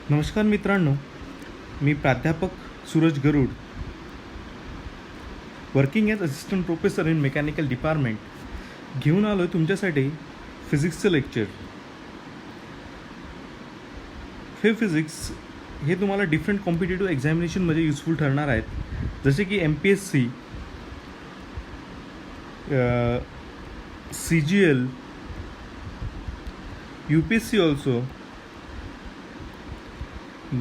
नमस्कार मित्रांनो, मी प्राध्यापक Suraj Garud, working as assistant professor in mechanical department घेऊन आलो आहे तुमच्यासाठी फिजिक्सचं लेक्चर. हे फिजिक्स हे तुम्हाला डिफरंट कॉम्पिटेटिव्ह एक्झामिनेशनमध्ये युजफुल ठरणार आहेत, जसे की MPSC, CGL, UPSC also,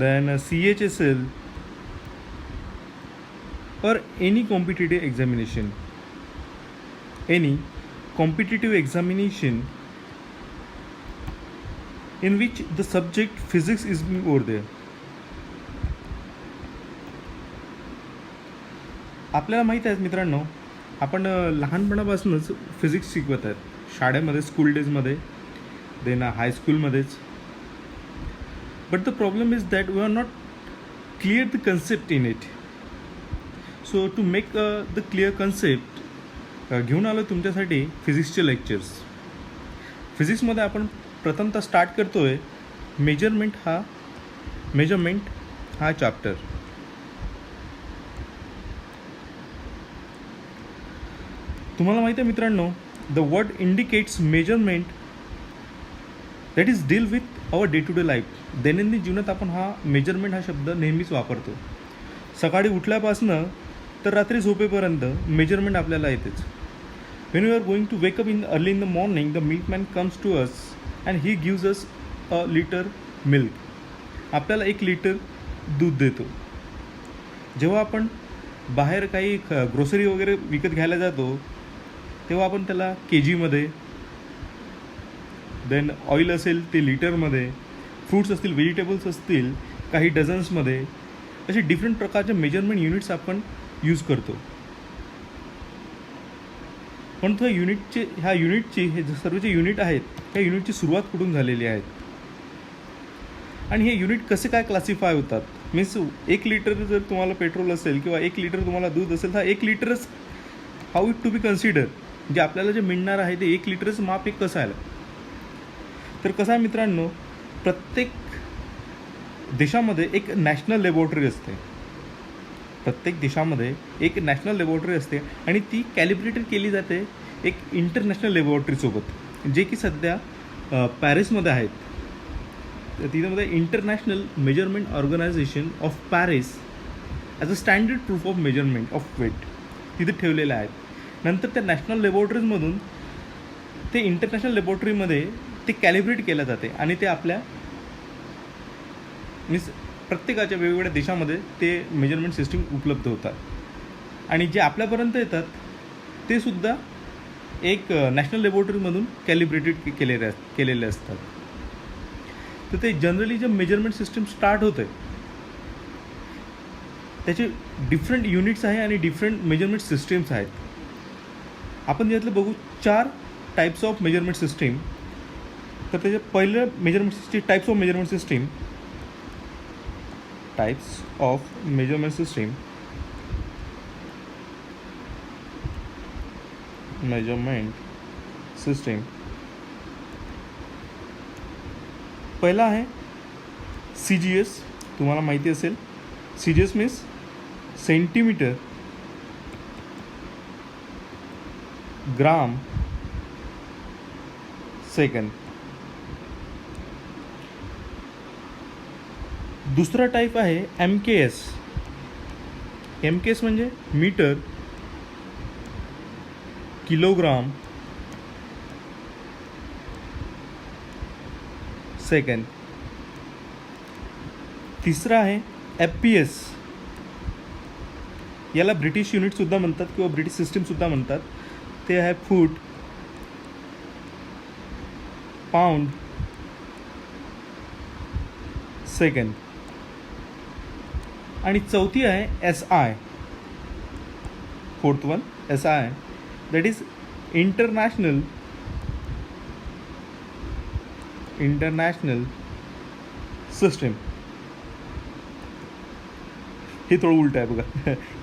then CHSL or any competitive examination in which the subject physics is being over there. आपल्याला माहीत आहे मित्रांनो, आपण लहानपणापासूनच फिजिक्स शिकवत आहेत शाळेमध्ये, स्कूल डेजमध्ये, देन हायस्कूलमध्येच. But the problem is that we are not clear the concept in it. So to make the clear concept, घेऊन आलो तुमच्यासाठी फिजिक्सचे लेक्चर्स. फिजिक्समध्ये आपण प्रथमतः स्टार्ट करतो आहे मेजरमेंट हा चॅप्टर. तुम्हाला माहिती आहे मित्रांनो, the word indicates measurement that is deal with our day to day life. दैनंदिन जीवनात आपण हा मेजरमेंट हा शब्द नेहमीच वापरतो. सकाळी उठल्यापासनं तर रात्री झोपेपर्यंत मेजरमेंट आपल्याला येतेच. When you are going to wake up early in the morning, the milkman comes to us and he gives us a litre milk. आपल्याला 1 लिटर दूध देतो. जेव्हा आपण बाहेर काही ग्रोसरी वगैरे विकत घ्यायला जातो, तेव्हा आपण त्याला KGमध्ये, देन ऑइल असेल ते लिटरमध्ये, फ्रूट्स असतील, व्हेजिटेबल्स असतील काही डझन्समध्ये, असे डिफरंट प्रकारचे मेजरमेंट युनिट्स आपण यूज करतो. पण ह्या युनिटची हे सर्व जे युनिट आहेत, ह्या युनिटची सुरुवात कुठून झालेली आहे आणि हे युनिट कसे काय क्लासिफाय होतात. मीन्स 1 लिटर जर तुम्हाला पेट्रोल असेल किंवा 1 लिटर तुम्हाला दूध असेल, तर 1 लिटरच how it to be consider, जे आपल्याला जे मिळणार आहे ते 1 लिटरच माप एक कसं आलं. तर कसं आहे मित्रांनो, प्रत्येक देशामध्ये एक नॅशनल लॅबोरेटरी असते. प्रत्येक देशामध्ये एक नॅशनल लॅबोरेटरी असते आणि ती कॅलिब्रेटेड केली जाते एक इंटरनॅशनल लॅबोरेटरीसोबत, जे की सध्या पॅरिसमध्ये आहेत. तर तिच्यामध्ये international measurement organisation of Paris as a standard proof of measurement of weight तिथे ठेवलेले आहेत. नंतर त्या नॅशनल लॅबोरेटरीजमधून ते इंटरनॅशनल लॅबोरेटरीमध्ये ते कॅलिब्रेट केलं जाते आणि ते आपल्या मीन्स प्रत्येकाच्या वेगवेगळ्या देशामध्ये ते मेजरमेंट सिस्टीम उपलब्ध होतात. आणि जे आपल्यापर्यंत येतात ते सुद्धा एक नॅशनल लॅबोरेटरीमधून कॅलिब्रेटेड केलेले असतात. तर ते जनरली जे मेजरमेंट सिस्टीम स्टार्ट होते त्याचे डिफरंट युनिट्स आहे आणि डिफरंट मेजरमेंट सिस्टीम्स आहेत. आपण यातलं बघू 4 टाईप्स ऑफ मेजरमेंट सिस्टीम. तर त्याचे पहिलं measurement system types of measurement system पहिला आहे CGS. तुम्हाला माहिती असेल, CGS means centimetre gram second. दुसरा टाईप आहे MKS. MKS म्हणजे मीटर किलोग्राम सेकंड. तिसरा आहे FPS. याला ब्रिटिश युनिटसुद्धा म्हणतात किंवा ब्रिटिश सिस्टीमसुद्धा म्हणतात. ते आहे फूट, पाऊंड सेकंड. आणि चौथी आहे SI. Fourth one SI, that is international system. हे थोडं उलट आहे बघा.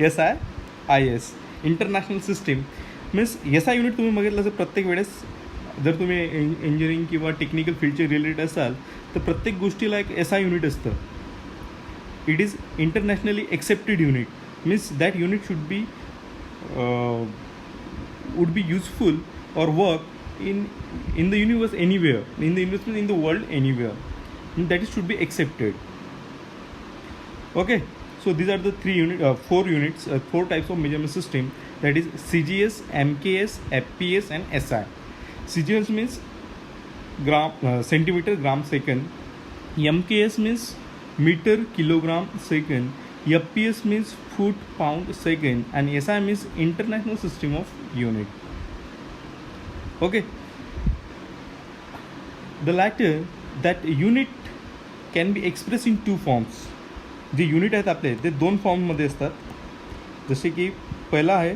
SIIS international system means SI unit तुम्ही बघितलं तर प्रत्येक वेळेस जर तुम्ही इंजिनिअरिंग किंवा टेक्निकल फील्डचे रिलेटेड असाल तर प्रत्येक गोष्टीला एक SI युनिट असतं. It is internationally accepted unit means that unit should be would be useful or work in the universe anywhere, in the universe, in the world anywhere, and that is should be accepted. Okay, so these are the four units, four types of measurement system, that is CGS, MKS, FPS and SI. CGS means centimeter gram second, MKS means meter kilogram second, FPS means foot pound second, and SI means international system of unit. Okay, the latter, that unit can be expressed in two forms. जे unit आहेत आपले ते दोन फॉर्ममध्ये असतात. जसे की पहिला आहे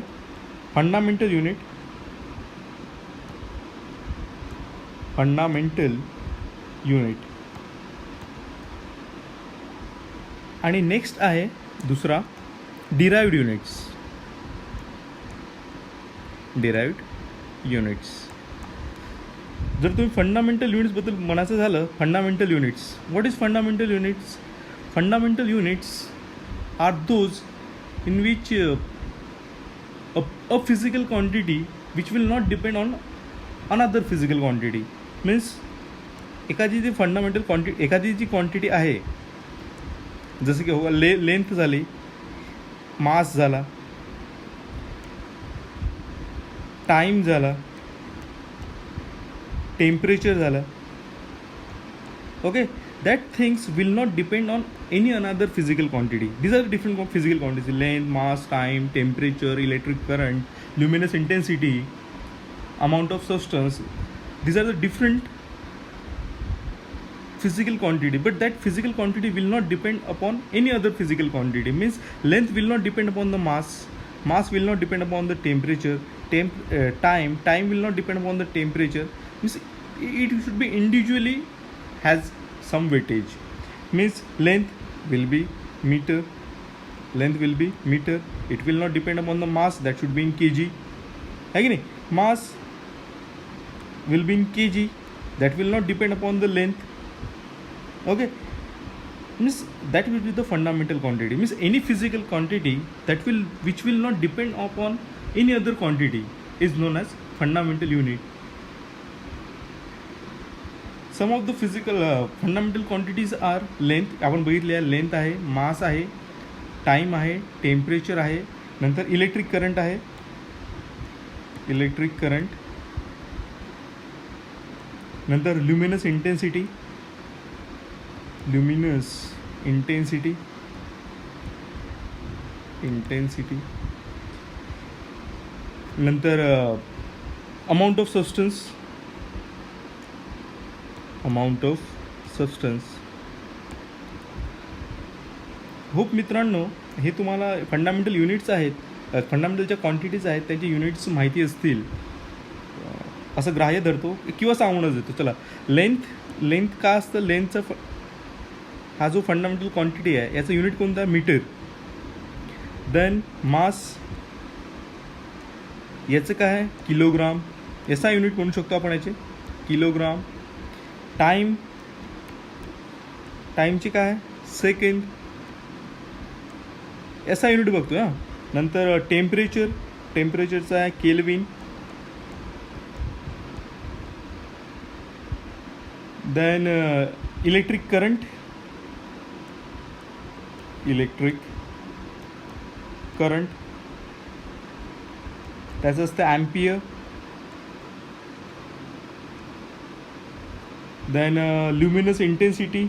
फंडामेंटल युनिट, आणि नेक्स्ट आहे दुसरा डिराइव्ड युनिट्स. जर तुम्ही फंडामेंटल युनिट्सबद्दल म्हणायचं झालं, fundamental units, what is fundamental units? Fundamental units are those in which a physical quantity which will not depend on another physical quantity. Means एखादी जी फंडामेंटल क्वांटिटी, एखादी जी quantity आहे, जसं की लेंथ झाली, मास झाला, टाइम झाला, टेम्परेचर झाला. Okay, that things will not depend on any another physical quantity. These are the different physical quantities: length, mass, time, temperature, electric current, luminous intensity, amount of substance. These are the different physical quantity, but that physical quantity will not depend upon any other physical quantity. Means length will not depend upon the mass will not depend upon the temperature, time will not depend upon the temperature. Means it should be individually has some weightage. Means length will be meter, it will not depend upon the mass, that should be in kg. Again, mass will be in kg, that will not depend upon the length. Okay, means that will be the fundamental quantity. Means any physical quantity which will not depend upon any other quantity is known as fundamental unit. Some of the physical fundamental quantities are length, आपण बघितले, length आहे, मास आहे, time आहे, temperature आहे, नंतर electric current आहे, नंतर luminous intensity, नंतर अमाऊंट ऑफ सबस्टन्स. होप मित्रांनो हे तुम्हाला फंडामेंटल युनिट्स आहेत, फंडामेंटलच्या क्वांटिटीज आहेत, त्यांची युनिट्स माहिती असतील असं ग्राह्य धरतो किंवा सांगूनच देतो. चला, लेंथ का असतं? लेंथचा हा जो फंडामेंटल क्वांटिटी आहे याचं युनिट कोणता? मीटर. देन मास, याचं काय आहे? किलोग्राम. याचा युनिट म्हणू शकतो आपण याचे किलोग्राम. टाईमची काय आहे? सेकंड. याचा युनिट बघतो. हां, नंतर टेम्परेचरचा आहे केल्विन. देन इलेक्ट्रिक करंट त्याचं असतं ॲम्पियर. देन ल्युमिनस इंटेन्सिटी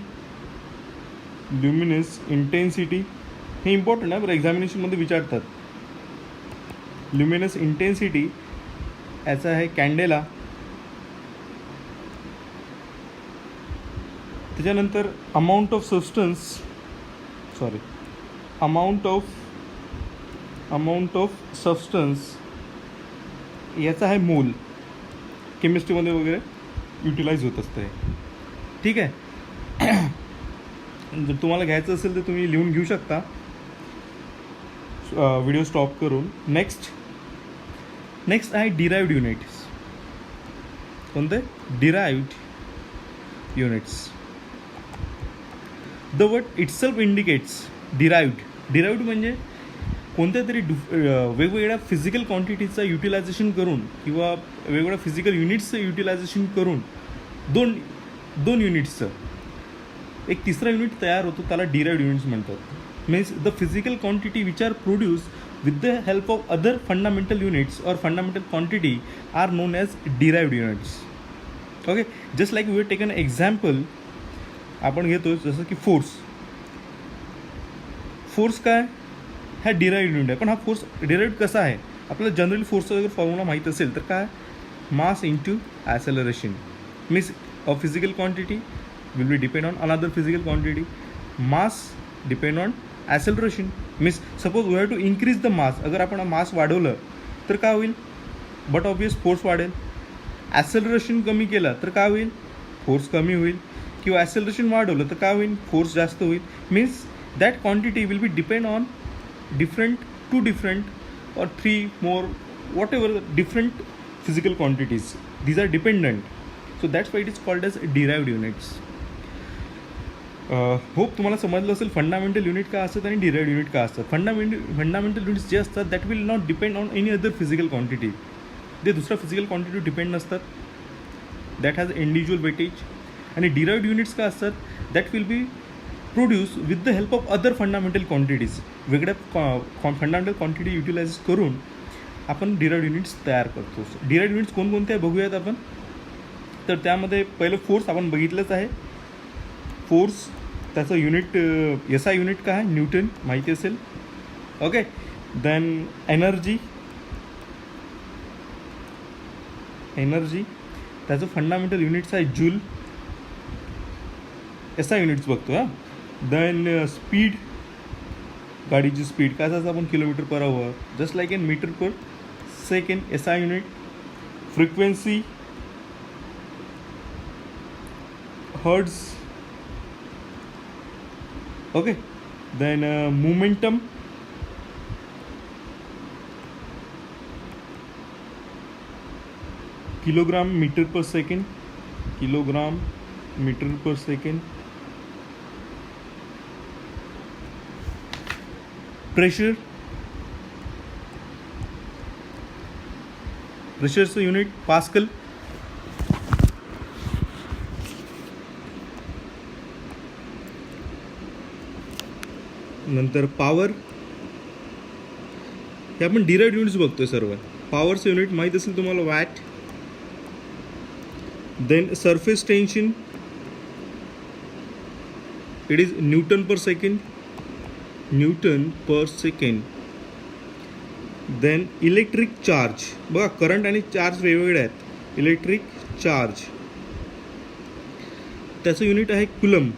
हे इम्पॉर्टंट आहे बरं, एक्झामिनेशनमध्ये विचारतात. ल्युमिनस इंटेन्सिटी याचा आहे कॅन्डेला. त्याच्यानंतर अमाऊंट ऑफ सबस्टन्स याचा आहे मोल. केमिस्ट्रीमध्ये वगैरे युटिलाइज होत असतं हे. ठीक आहे. जर तुम्हाला घ्यायचं असेल तर तुम्ही लिहून घेऊ शकता व्हिडिओ स्टॉप करून. नेक्स्ट आहे डिराइव्ड युनिट्स. कोणते? Derived units. The word itself indicates derived म्हणजे कोणत्या तरी वेगवेगळ्या फिजिकल क्वांटिटीचं युटिलायझेशन करून किंवा वेगवेगळ्या फिजिकल युनिट्सचं युटिलायझेशन करून दोन युनिट्सचं एक तिसरा युनिट तयार होतो, त्याला डिराइव्ड युनिट्स म्हणतात. Means the physical quantity which are produce with the help of other fundamental units और fundamental quantity are known as derived units. Okay, just like we have taken example आपण घेतो जसं की force काय हा derived unit आहे. पण हा फोर्स डिराइव्ड कसा आहे, आपल्याला जनरली फोर्सचा जर फॉर्म्युला माहीत असेल तर काय, mass into acceleration. Means a physical quantity will be depend on another physical quantity. Mass depend on acceleration. Means suppose we have to increase the mass. अगर आपण मास वाढवलं तर काय होईल, बट ऑब्वियस फोर्स वाढेल. ॲसेलरेशन कमी केलं तर काय होईल, फोर्स कमी होईल. किंवा ॲसेलरेशन वाढवलं तर काय होईल, फोर्स जास्त होईल. Means that quantity will be depend on two different or 3 more whatever different physical quantities. These are dependent. So that's why it is called as derived units. Hope तुम्हाला समजलं असेल फंडामेंटल युनिट काय असतात आणि derived unit काय असतात. Fundamental units जे असतात that will not depend on any other physical quantity. ते दुसऱ्या फिजिकल क्वांटिटी डिपेंड नसतात, दॅट हॅज इंडिव्हिज्युअल वेटेज. आणि डिराइव्ड युनिट्स काय असतात, that will be produce with the help of other fundamental quantities. वेगळ्या fundamental quantity utilise करून आपण derived units तयार करतो. डिराइव्ड युनिट्स कोणकोणते आहे बघूयात आपण. तर त्यामध्ये पहिलं फोर्स आपण बघितलंच आहे. फोर्स त्याचं युनिट एस आय युनिट काय आहे, न्यूटन माहिती असेल. ओके, देन एनर्जी त्याचं फंडामेंटल युनिट्स आहे जूल, एस आय युनिट्स बघतो. हां, देन स्पीड, गाडीची स्पीड काय असं आपण kilometre per hour, just like in metre per second, S I unit. Frequency hertz. Okay, then momentum, kilogram metre per second, प्रेशरचं unit pascal. नंतर power, हे आपण डिराइव्ड युनिट्स बघतोय सर्व. पॉवरचं युनिट माहीत असेल तुम्हाला, watt. Then surface tension, it is newton per second. Then electric charge, बघा करंट आणि चार्ज वेगवेगळे आहेत. इलेक्ट्रिक चार्ज त्याचं युनिट आहे कुलम.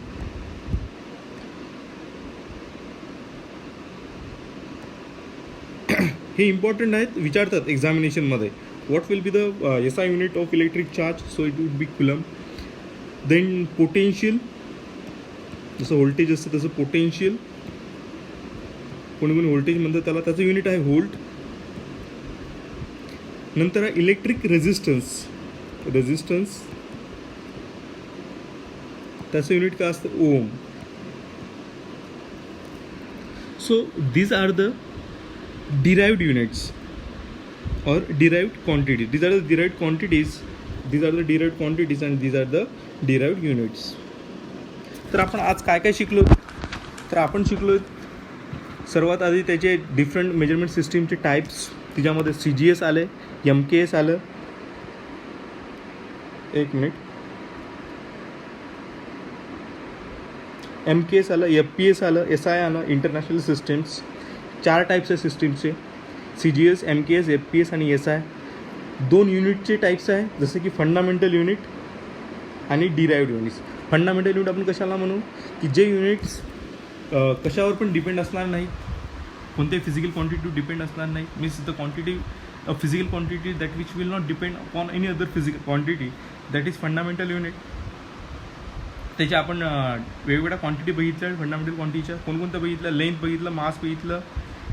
हे इम्पॉर्टंट आहेत, विचारतात एक्झामिनेशनमध्ये. What will be the S I unit of electric charge, so it would be coulomb. Then potential, जसं व्होल्टेज असतं तसं पोटेन्शियल, कोणी व्होल्टेज म्हणतात त्याला, त्याचं युनिट आहे व्होल्ट. नंतर आहे इलेक्ट्रिक रेझिस्टन्स त्याचं युनिट काय असतं, ohm. So these are the derived units or derived quantities. These are the derived quantities and these are the derived units. तर आपण आज काय काय शिकलो, तर आपण शिकलो सर्वात आधी त्याचे डिफरंट मेजरमेंट सिस्टीमचे टाईप्स. तिच्यामध्ये CGS आले, MKS आलं, एक मिनिट, MKS आलं, FPS आलं, SI आलं, इंटरनॅशनल सिस्टीम्स. 4 टाईप्स आहे सिस्टीमचे, CGS, MKS, FPS आणि SI. 2 युनिटचे टाईप्स आहे, जसे की फंडामेंटल युनिट आणि डिराइव्ड युनिट्स. फंडामेंटल युनिट आपण कशाला म्हणू, की जे युनिट्स कशावर पण डिपेंड असणार नाही, कोणत्याही फिजिकल क्वांटिटी डिपेंड असणार नाही. Means the quantity physical quantity that which will not depend upon any other physical quantity, that is fundamental unit. त्याच्या आपण वेगवेगळ्या क्वांटिटी बघितल्या फंडामेंटल क्वांटिटीच्या. कोणकोणत्या बघितलं, लेंथ बघितलं, मास बघितलं,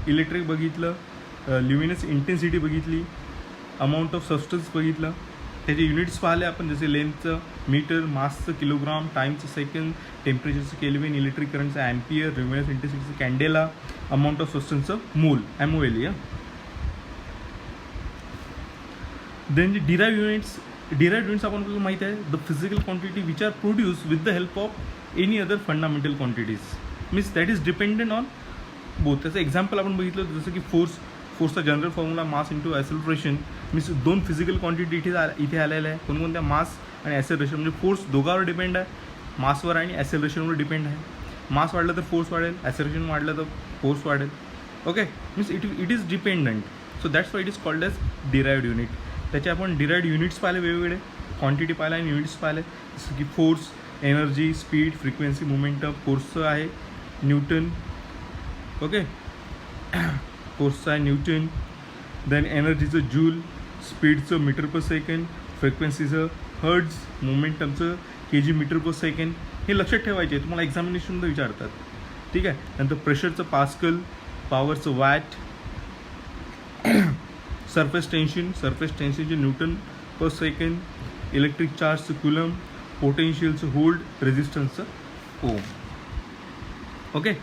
इलेक्ट्रिक बघितलं, ल्युमिनस इंटेन्सिटी बघितली, अमाऊंट ऑफ सबस्टन्स बघितलं. त्याचे युनिट्स पाहिले आपण, जसे लेंथचं मीटर, मासचं किलोग्राम, टाईमचं सेकंड, टेम्परेचरचं केल्विन, इलेक्ट्रिक करंटचं ॲम्पियर, रिव्हर्स इंटेन्सिटीचं कॅन्डेला, अमाऊंट ऑफ सब्स्टन्सचं मोल, MOL. देन जे डिराइव्ह युनिट्स आपण माहिती आहे, the physical quantity which are produce with the help of any other fundamental quantities, means that is dependent on both. त्याचं example आपण बघितलं जसं की फोर्सचा general formula mass into acceleration, means 2 physical quantity इथे आलेल्या आहे. कोणकोणत्या? मास आणि ॲसेलरेशन. म्हणजे फोर्स दोघांवर डिपेंड आहे, मासवर आणि ॲसेलरेशनवर डिपेंड आहे. मास वाढलं तर फोर्स वाढेल, ॲसेलरेशन वाढलं तर फोर्स वाढेल. Okay, means it is dependent. So that's why it is called as derived unit. त्याचे आपण डिराइव्ड युनिट्स पाहिले, वेगवेगळे क्वांटिटी पाहिला आणि युनिट्स पाहिले, जसं की force, energy, speed, frequency, momentum. फोर्सचं आहे न्यूटन. ओके, फोर्सचं आहे न्यूटन. देन एनर्जीचं जूल, स्पीडचं मीटर पर सेकंड, फ्रिक्वेन्सीचं हर्ट्ज, मोमेंटमचं kg मीटर पर सेकंड. हे लक्षात ठेवायचे, तुम्हाला एक्झामिनेशनमध्ये विचारतात. ठीक आहे. नंतर प्रेशरचं पास्कल, पॉवरचं वॅट, सरफेस टेन्शनचे न्यूटन पर सेकंड, इलेक्ट्रिक चार्जचं कुलम, पोटेन्शियलचं व्होल्ट, रेझिस्टन्सचं ओम. ओके.